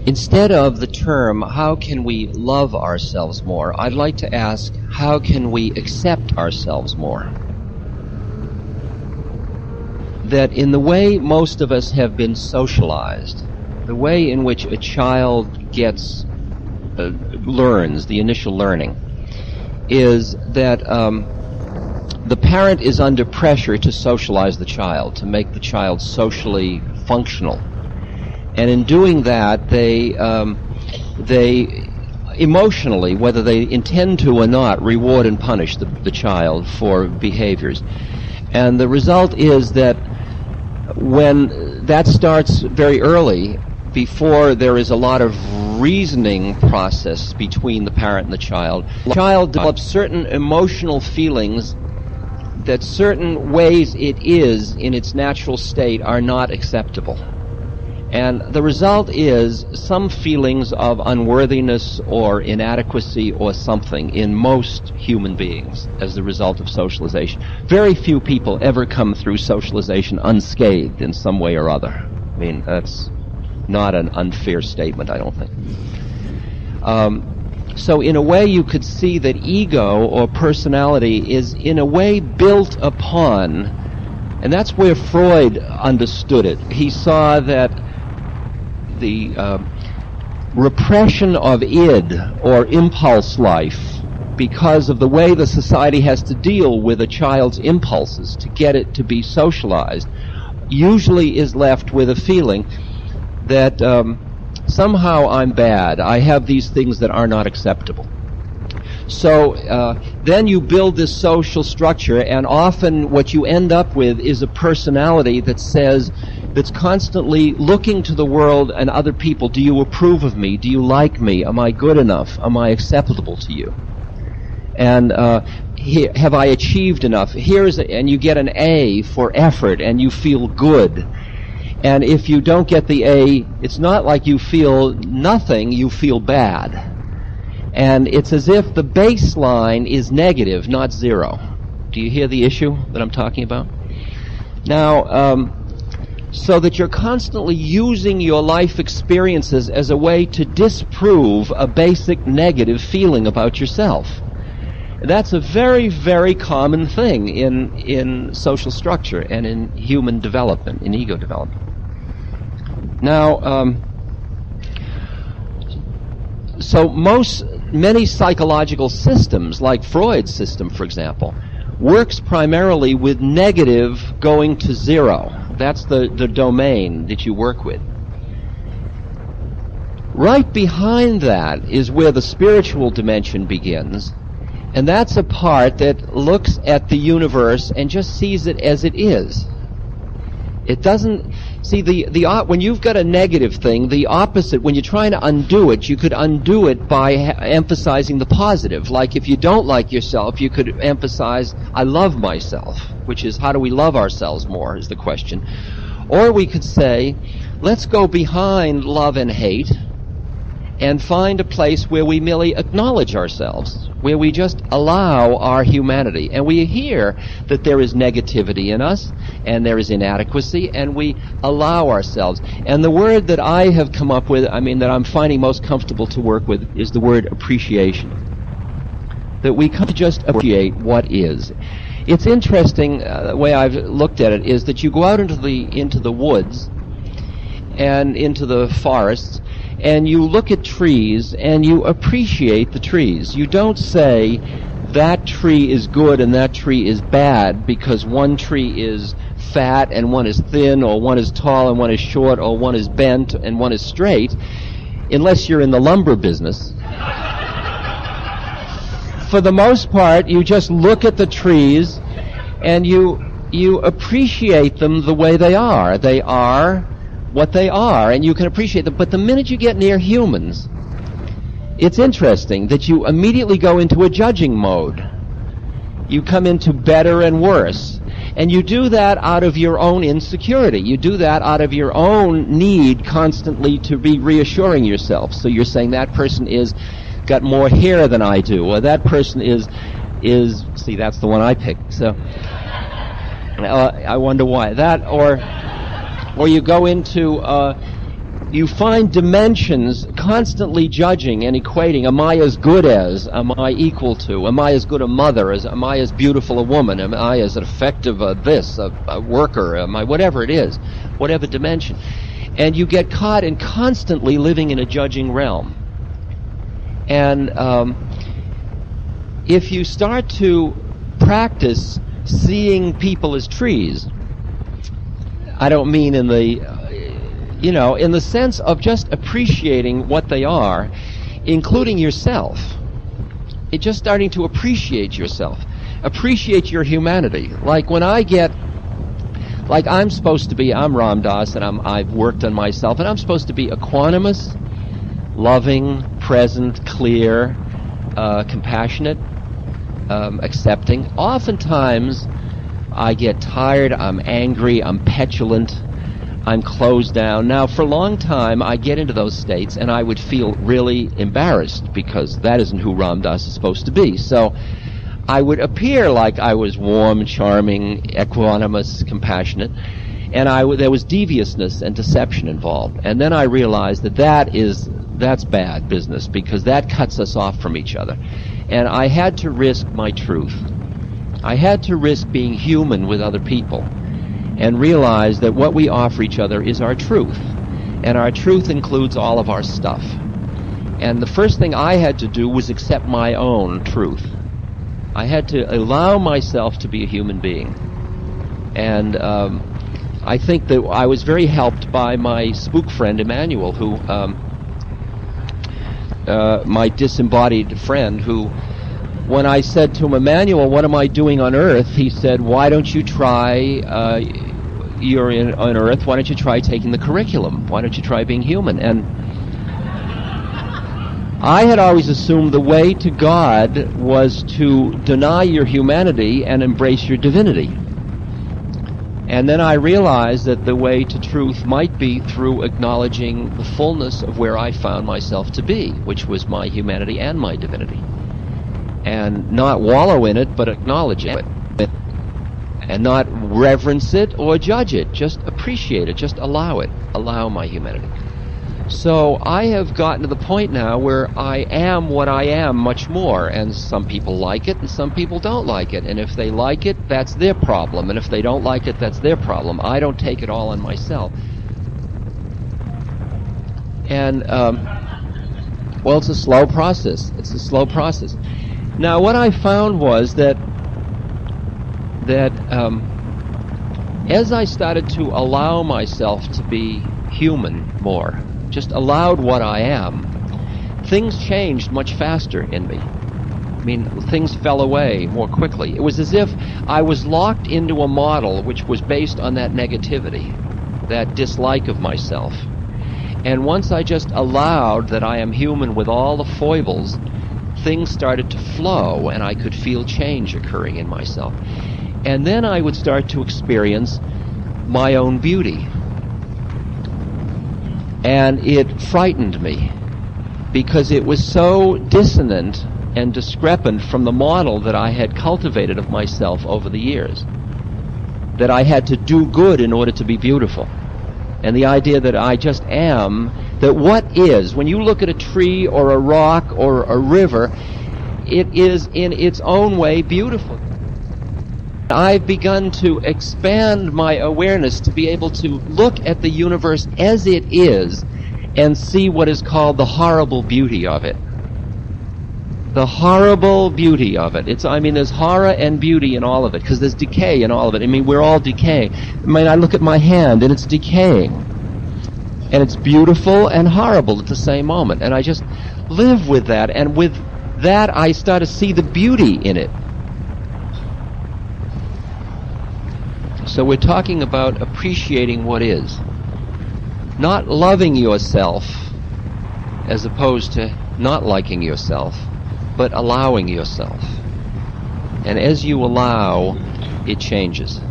instead of the term, how can we love ourselves more, I'd like to ask, how can we accept ourselves more? That in the way most of us have been socialized, the way in which a child gets, learns, the initial learning, is that the parent is under pressure to socialize the child, to make the child socially functional. And in doing that, they emotionally, whether they intend to or not, reward and punish the child for behaviors. And the result is that when that starts very early, before there is a lot of reasoning process between the parent and the child develops certain emotional feelings that certain ways it is in its natural state are not acceptable. And the result is some feelings of unworthiness or inadequacy or something in most human beings as the result of socialization. Very few people ever come through socialization unscathed in some way or other. I mean, that's not an unfair statement, I don't think. So in a way you could see that ego or personality is in a way built upon, and that's where Freud understood it. He saw that the repression of id, or impulse life, because of the way the society has to deal with a child's impulses to get it to be socialized, usually is left with a feeling that somehow I'm bad. I have these things that are not acceptable. So then you build this social structure, and often what you end up with is a personality that's constantly looking to the world and other people. Do you approve of me? Do you like me? Am I good enough? Am I acceptable to you? And have I achieved enough? And you get an A for effort, and you feel good. And if you don't get the A, it's not like you feel nothing, you feel bad. And it's as if the baseline is negative, not zero. Do you hear the issue that I'm talking about? Now, so that you're constantly using your life experiences as a way to disprove a basic negative feeling about yourself. That's a very, very common thing in social structure and in human development, in ego development. Now, so many psychological systems, like Freud's system, for example, works primarily with negative going to zero. That's the domain that you work with. Right behind that is where the spiritual dimension begins, and that's a part that looks at the universe and just sees it as it is. It doesn't see when you've got a negative thing, the opposite. When you're trying to undo it, you could undo it by emphasizing the positive. Like if you don't like yourself, you could emphasize, I love myself, which is how do we love ourselves more is the question. Or we could say, let's go behind love and hate and find a place where we merely acknowledge ourselves, where we just allow our humanity. And we hear that there is negativity in us, and there is inadequacy, and we allow ourselves. And the word that I have come up with, that I'm finding most comfortable to work with, is the word appreciation. That we come to just appreciate what is. It's interesting, the way I've looked at it, is that you go out into the woods and into the forests, and you look at trees and you appreciate the trees. You don't say that tree is good and that tree is bad because one tree is fat and one is thin, or one is tall and one is short, or one is bent and one is straight, unless you're in the lumber business. For the most part, you just look at the trees and you appreciate them the way they are. They are what they are, and you can appreciate them. But the minute you get near humans, it's interesting that you immediately go into a judging mode. You come into better and worse. And you do that out of your own insecurity. You do that out of your own need constantly to be reassuring yourself. So you're saying that person is got more hair than I do, or that person is see, that's the one I picked. So I wonder why. That, or you go into You find dimensions constantly judging and equating. Am I as good as? Am I equal to? Am I as good a mother? Am I as beautiful a woman? Am I as effective a worker? Am I whatever it is, whatever dimension? And you get caught in constantly living in a judging realm. And if you start to practice seeing people as trees, I don't mean in the in the sense of just appreciating what they are, including yourself. It's just starting to appreciate yourself, appreciate your humanity. Like when I'm Ram Dass, and I've worked on myself, and I'm supposed to be equanimous, loving, present, clear, compassionate, accepting. Oftentimes, I get tired, I'm angry, I'm petulant, I'm closed down. Now, for a long time, I get into those states, and I would feel really embarrassed, because that isn't who Ram Dass is supposed to be. So I would appear like I was warm, charming, equanimous, compassionate, and there was deviousness and deception involved. And then I realized that's bad business, because that cuts us off from each other. And I had to risk my truth. I had to risk being human with other people and realize that what we offer each other is our truth. And our truth includes all of our stuff. And the first thing I had to do was accept my own truth. I had to allow myself to be a human being. And I think that I was very helped by my spook friend Emmanuel, who my disembodied friend, who, when I said to him, Emmanuel, what am I doing on Earth? He said, why don't you try, you're on Earth, why don't you try taking the curriculum? Why don't you try being human? And I had always assumed the way to God was to deny your humanity and embrace your divinity. And then I realized that the way to truth might be through acknowledging the fullness of where I found myself to be, which was my humanity and my divinity. And not wallow in it, but acknowledge it. And not reverence it or judge it. Just appreciate it. Just allow it. Allow my humanity. So I have gotten to the point now where I am what I am much more, and some people like it and some people don't like it. And if they like it, that's their problem. And if they don't like it, that's their problem. I don't take it all on myself. And, well, it's a slow process. It's a slow process. Now, what I found was that as I started to allow myself to be human more, just allowed what I am, things changed much faster in me. I mean, things fell away more quickly. It was as if I was locked into a model which was based on that negativity, that dislike of myself. And once I just allowed that I am human with all the foibles, things started to flow, and I could feel change occurring in myself. And then I would start to experience my own beauty. And it frightened me, because it was so dissonant and discrepant from the model that I had cultivated of myself over the years, that I had to do good in order to be beautiful. And the idea that I just am, that what is, when you look at a tree or a rock or a river, it is in its own way beautiful. I've begun to expand my awareness to be able to look at the universe as it is and see what is called the horrible beauty of it. The horrible beauty of it. There's horror and beauty in all of it, because there's decay in all of it. I mean, we're all decaying. I look at my hand and it's decaying. And it's beautiful and horrible at the same moment. And I just live with that. And with that, I start to see the beauty in it. So we're talking about appreciating what is. Not loving yourself as opposed to not liking yourself, but allowing yourself. And as you allow, it changes.